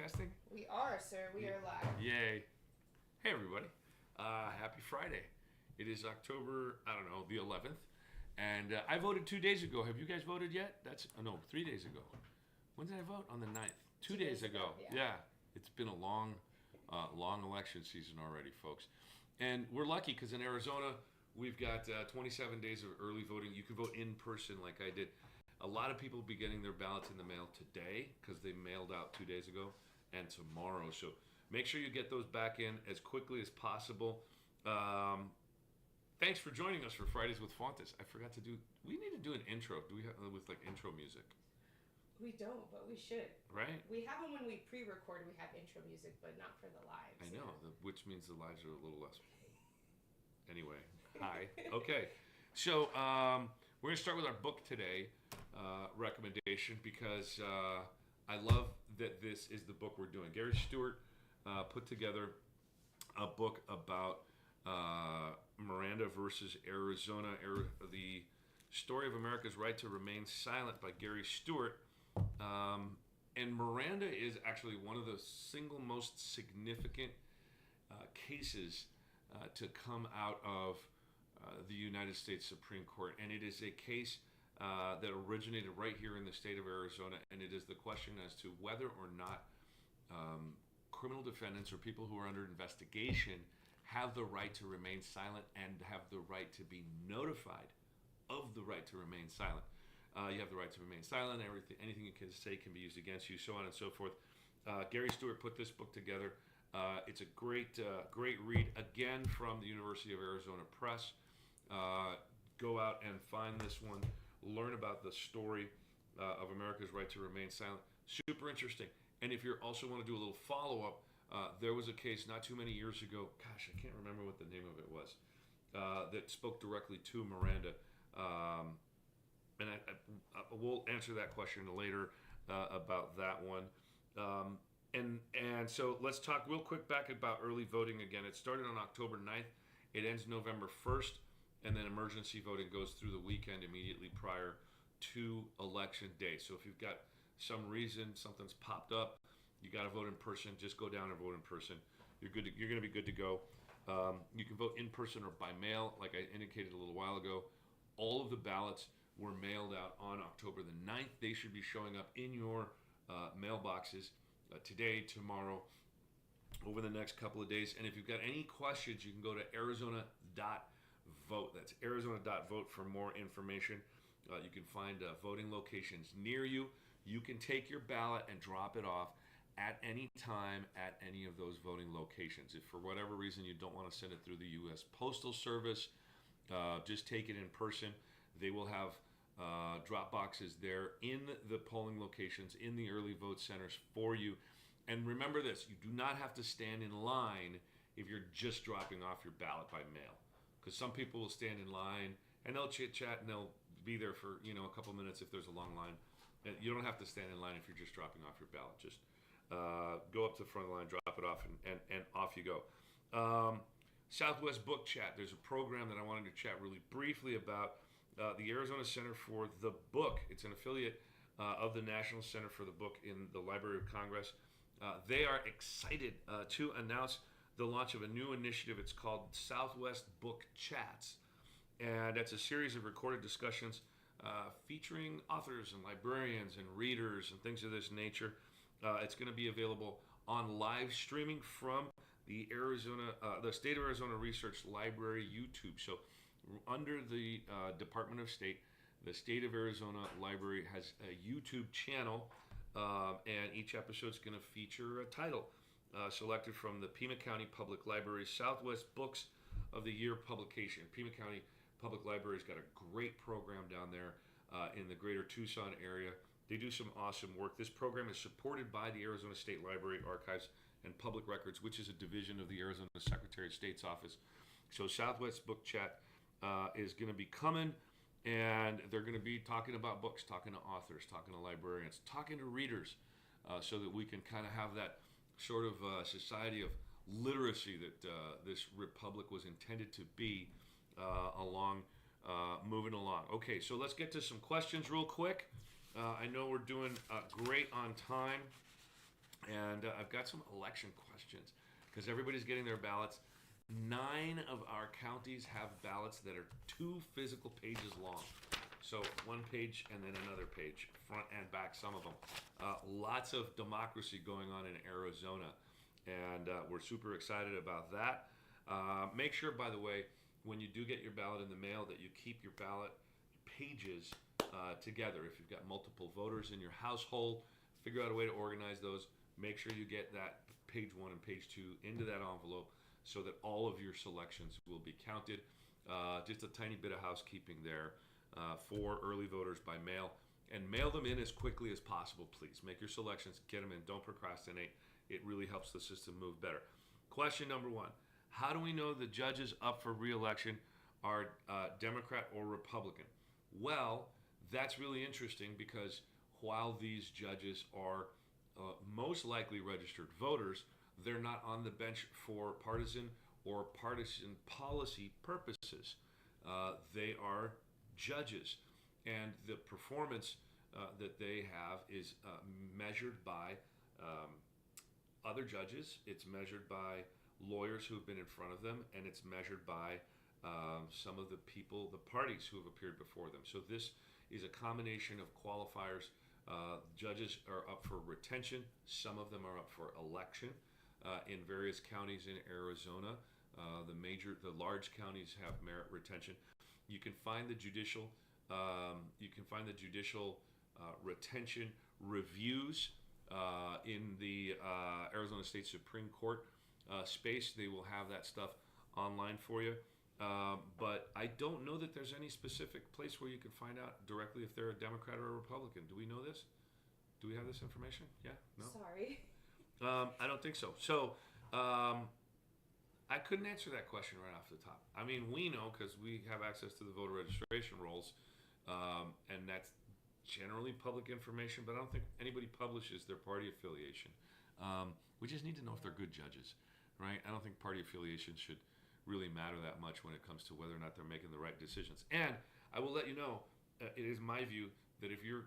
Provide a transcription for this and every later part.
Broadcasting? We are, sir. We are live. Yay. Hey, everybody. Happy Friday. It is October, the 11th. And I voted 2 days ago. Have you guys voted yet? No, 3 days ago. When did I vote? On the 9th. 2 days ago. Yeah. It's been a long election season already, folks. And we're lucky because in Arizona, we've got 27 days of early voting. You can vote in person like I did. A lot of people will be getting their ballots in the mail today because they mailed out 2 days ago and tomorrow. So make sure you get those back in as quickly as possible. Thanks for joining us for Fridays with Fontes. I forgot to do. We need to do an intro. Do we have with like intro music? We don't, but we should. Right? We have them when we pre-record. We have intro music, but not for the lives. I know, which means the lives are a little less. Anyway, hi. Okay, so we're gonna start with our book today recommendation because I love that this is the book we're doing. Gary Stewart put together a book about Miranda versus Arizona, the story of America's right to remain silent by Gary Stewart. And Miranda is actually one of the single most significant cases to come out of the United States Supreme Court. And it is a case that originated right here in the state of Arizona. And it is the question as to whether or not criminal defendants or people who are under investigation have the right to remain silent and have the right to be notified of the right to remain silent. You have the right to remain silent. Anything you can say can be used against you, so on and so forth. Gary Stewart put this book together. It's a great read, again, from the University of Arizona Press. Go out and find this one. Learn about the story of America's right to remain silent. Super interesting. And if you also want to do a little follow-up, there was a case not too many years ago, gosh, I can't remember what the name of it was, that spoke directly to Miranda. And we'll answer that question later about that one. And so let's talk real quick back about early voting again. It started on October 9th. It ends November 1st. And then emergency voting goes through the weekend immediately prior to election day. So if you've got some reason, something's popped up, you got to vote in person, just go down and vote in person. You're going to be good to go. You can vote in person or by mail, like I indicated a little while ago. All of the ballots were mailed out on October the 9th. They should be showing up in your mailboxes today, tomorrow, over the next couple of days. And if you've got any questions, you can go to Arizona.vote. That's Arizona.vote for more information. You can find voting locations near you. You can take your ballot and drop it off at any time at any of those voting locations. If for whatever reason you don't want to send it through the U.S. Postal Service, just take it in person. They will have drop boxes there in the polling locations, in the early vote centers for you. And remember this, you do not have to stand in line if you're just dropping off your ballot by mail. Because some people will stand in line and they'll chit-chat and they'll be there for a couple minutes if there's a long line. You don't have to stand in line if you're just dropping off your ballot. Just go up to the front of the line, drop it off, and off you go. Southwest Book Chat. There's a program that I wanted to chat really briefly about. The Arizona Center for the Book. It's an affiliate of the National Center for the Book in the Library of Congress. They are excited to announce the launch of a new initiative. It's called Southwest Book Chats. And it's a series of recorded discussions featuring authors and librarians and readers and things of this nature. It's going to be available on live streaming from the State of Arizona Research Library YouTube. So under the Department of State, the State of Arizona Library has a YouTube channel, and each episode is going to feature a title selected from the Pima County Public Library's Southwest Books of the Year publication. Pima County Public Library's got a great program down there in the greater Tucson area. They do some awesome work. This program is supported by the Arizona State Library Archives and Public Records, which is a division of the Arizona Secretary of State's office. So Southwest Book Chat is going to be coming, and they're going to be talking about books, talking to authors, talking to librarians, talking to readers, so that we can kind of have that sort of society of literacy that this republic was intended to be moving along. Okay, so let's get to some questions real quick. I know we're doing great on time, And I've got some election questions because everybody's getting their ballots. 9 of our counties have ballots that are 2 physical pages long. So one page and then another page, front and back, some of them. Lots of democracy going on in Arizona, and we're super excited about that. Make sure, by the way, when you do get your ballot in the mail, that you keep your ballot pages together. If you've got multiple voters in your household, figure out a way to organize those. Make sure you get that page 1 and page 2 into that envelope so that all of your selections will be counted. Just a tiny bit of housekeeping there for early voters by mail. And mail them in as quickly as possible, please. Make your selections, get them in, don't procrastinate. It really helps the system move better. Question number 1. How do we know the judges up for re-election are Democrat or Republican? Well, that's really interesting because while these judges are most likely registered voters, they're not on the bench for partisan or partisan policy purposes. They are judges, and the performance that they have is measured by other judges. It's measured by lawyers who have been in front of them, and it's measured by some of the people, the parties who have appeared before them. So this is a combination of qualifiers. Judges are up for retention. Some of them are up for election in various counties in Arizona. The large counties have merit retention. You can find the judicial retention reviews in the Arizona State Supreme Court space. They will have that stuff online for you. But I don't know that there's any specific place where you can find out directly if they're a Democrat or a Republican. Do we know this? Do we have this information? Yeah? No? Sorry. I don't think so. So I couldn't answer that question right off the top. I mean, we know because we have access to the voter registration rolls, and that's generally public information, but I don't think anybody publishes their party affiliation. We just need to know if they're good judges, right? I don't think party affiliation should really matter that much when it comes to whether or not they're making the right decisions. And I will let you know, it is my view that if you're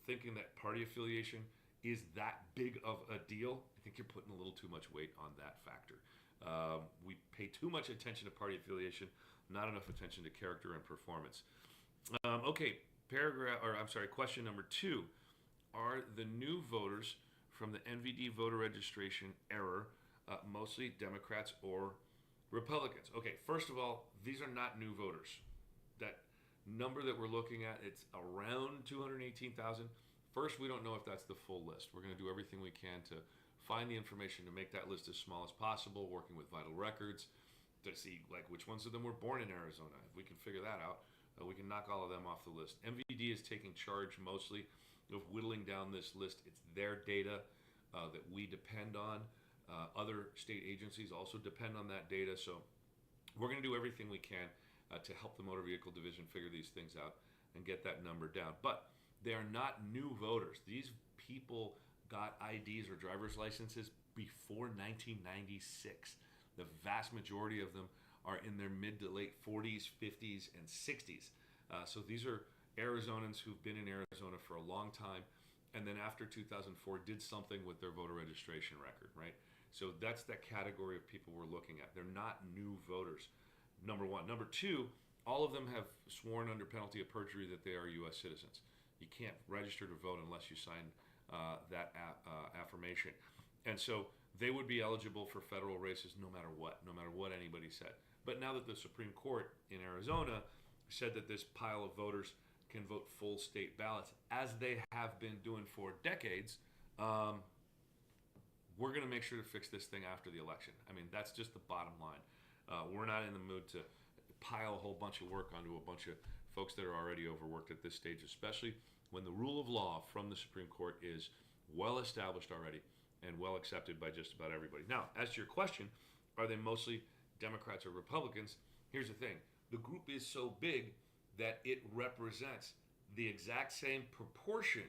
thinking that party affiliation is that big of a deal, I think you're putting a little too much weight on that factor. We pay too much attention to party affiliation, not enough attention to character and performance. Question number 2. Are the new voters from the NVD voter registration error mostly Democrats or Republicans? Okay, first of all, these are not new voters. That number that we're looking at, it's around 218,000. First, we don't know if that's the full list. We're going to do everything we can to find the information to make that list as small as possible, working with vital records to see like which ones of them were born in Arizona. If we can figure that out, we can knock all of them off the list. MVD is taking charge mostly of whittling down this list. It's their data that we depend on. Other state agencies also depend on that data. So we're going to do everything we can to help the Motor Vehicle Division figure these things out and get that number down. But they are not new voters. These people got IDs or driver's licenses before 1996. The vast majority of them are in their mid to late 40s, 50s, and 60s. So these are Arizonans who've been in Arizona for a long time, and then after 2004 did something with their voter registration record, right? So that's that category of people we're looking at. They're not new voters, number 1. Number 2, all of them have sworn under penalty of perjury that they are U.S. citizens. You can't register to vote unless you sign that affirmation. And so they would be eligible for federal races no matter what anybody said. But now that the Supreme Court in Arizona said that this pile of voters can vote full state ballots, as they have been doing for decades, we're going to make sure to fix this thing after the election. I mean, that's just the bottom line. We're not in the mood to pile a whole bunch of work onto a bunch of folks that are already overworked at this stage, especially when the rule of law from the Supreme Court is well established already and well accepted by just about everybody. Now, as to your question, are they mostly Democrats or Republicans? Here's the thing. The group is so big that it represents the exact same proportion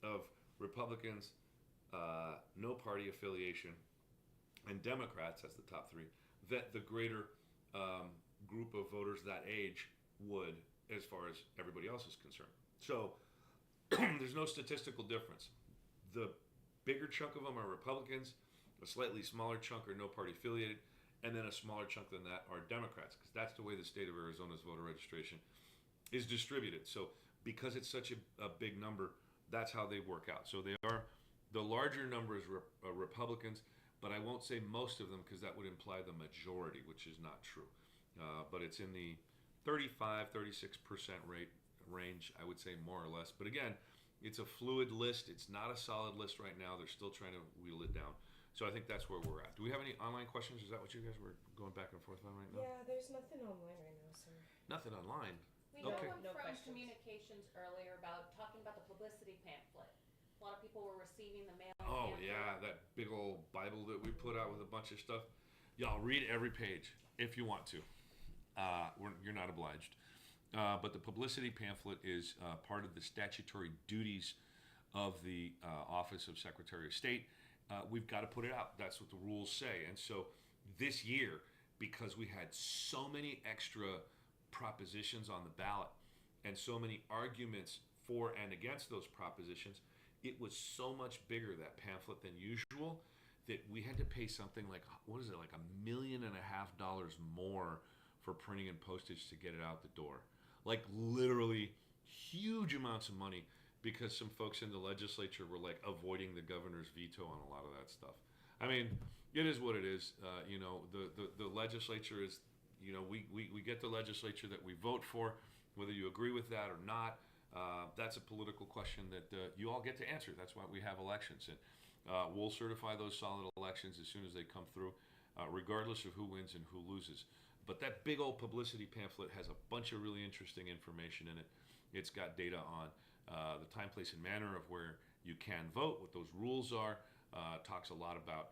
of Republicans, no party affiliation, and Democrats, that's the top 3, that the greater group of voters that age would, as far as everybody else is concerned. So there's no statistical difference. The bigger chunk of them are Republicans, a slightly smaller chunk are no party affiliated, and then a smaller chunk than that are Democrats, because that's the way the state of Arizona's voter registration is distributed. So because it's such a big number, that's how they work out. So they are, the larger number is Republicans, but I won't say most of them because that would imply the majority, which is not true. But it's in the 35, 36% range, I would say, more or less. But again, it's a fluid list. It's not a solid list right now. They're still trying to wheel it down. So I think that's where we're at. Do we have any online questions? Is that what you guys were going back and forth on right now? Yeah, there's nothing online right now, sir. Nothing online. We got Okay. one No from questions. communications earlier about talking about the publicity pamphlet. A lot of people were receiving the mail. Oh pamphlet. yeah, that big old Bible that we put out with a bunch of stuff. Y'all read every page if you want to. You're not obliged. But the publicity pamphlet is part of the statutory duties of the Office of Secretary of State. We've got to put it out. That's what the rules say. And so this year, because we had so many extra propositions on the ballot and so many arguments for and against those propositions, it was so much bigger, that pamphlet, than usual, that we had to pay something like, what is it, like $1.5 million more for printing and postage to get it out the door. Like literally huge amounts of money, because some folks in the legislature were like avoiding the governor's veto on a lot of that stuff. I mean, it is what it is. The legislature is, we get the legislature that we vote for, whether you agree with that or not. That's a political question that you all get to answer. That's why we have elections. And we'll certify those solid elections as soon as they come through, regardless of who wins and who loses. But that big old publicity pamphlet has a bunch of really interesting information in it. It's got data on the time, place, and manner of where you can vote, what those rules are. Talks a lot about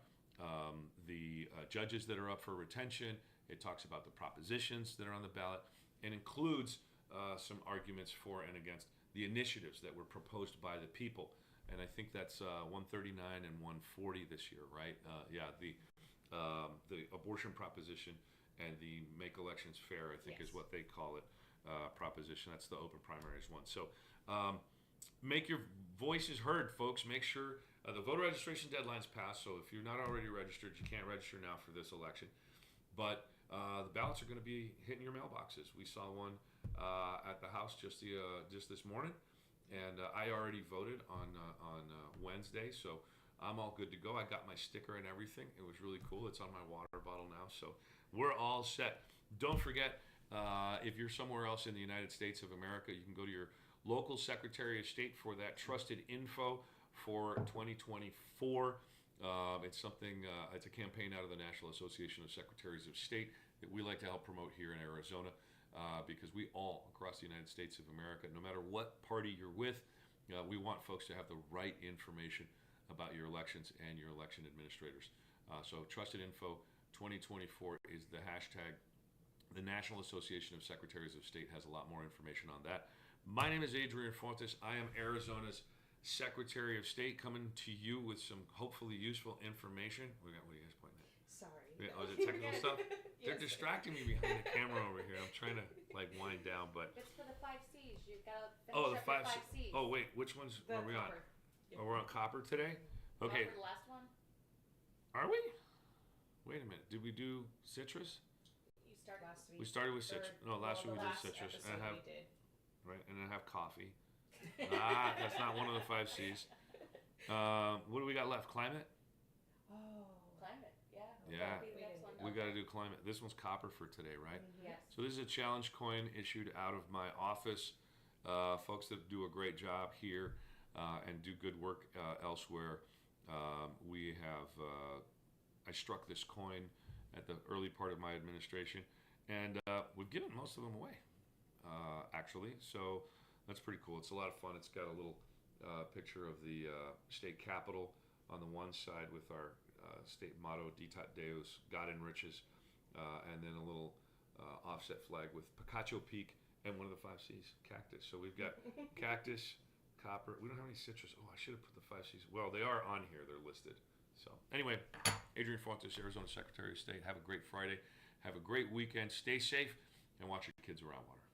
the judges that are up for retention. It talks about the propositions that are on the ballot, and includes some arguments for and against the initiatives that were proposed by the people. And I think that's 139 and 140 this year, right? The abortion proposition and the Make Elections Fair, I think, Yes. is what they call it, proposition. That's the open primaries one. So make your voices heard, folks. Make sure the voter registration deadline's passed, so if you're not already registered, you can't register now for this election. But the ballots are going to be hitting your mailboxes. We saw one at the House just this morning, and I already voted on Wednesday, so I'm all good to go. I got my sticker and everything. It was really cool. It's on my water bottle now, so we're all set. Don't forget, if you're somewhere else in the United States of America, you can go to your local Secretary of State for that trusted info for 2024. It's something. It's a campaign out of the National Association of Secretaries of State that we like to help promote here in Arizona, because we all across the United States of America, no matter what party you're with, we want folks to have the right information about your elections and your election administrators. So Trusted Info 2024 is the hashtag. The National Association of Secretaries of State has a lot more information on that. My name is Adrian Fontes. I am Arizona's Secretary of State, coming to you with some hopefully useful information. What are you guys pointing at? Sorry. Yeah, oh, is it technical stuff? They're Yes. distracting me behind the camera over here. I'm trying to wind down, but It's for the 5 C's. You've got to finish the up five. your 5 C's. Oh wait, which ones The are we on? cover. Oh, we're on copper today. Okay, For the last one, are we? Wait a minute. Did we do citrus? you start Last week. We started with citrus. No, last week we did Last citrus, episode and I have we did. right, and I have coffee. That's not one of the 5 C's. What do we got left? Climate. Oh. climate. Yeah. Yeah. That'll be the next one. We got to do climate. This one's copper for today, right? Yes. So this is a challenge coin issued out of my office. Folks that do a great job here and do good work elsewhere. We have. I struck this coin at the early part of my administration, and we've given most of them away, actually. So that's pretty cool. It's a lot of fun. It's got a little picture of the state capitol on the one side with our state motto, Ditat Deus, God enriches, and then a little offset flag with Picacho Peak and one of the 5 C's, cactus. So we've got cactus, copper. We don't have any citrus. Oh, I should have put the 5 C's. Well, they are on here. They're listed. So anyway, Adrian Fontes, Arizona Secretary of State. Have a great Friday. Have a great weekend. Stay safe and watch your kids around water.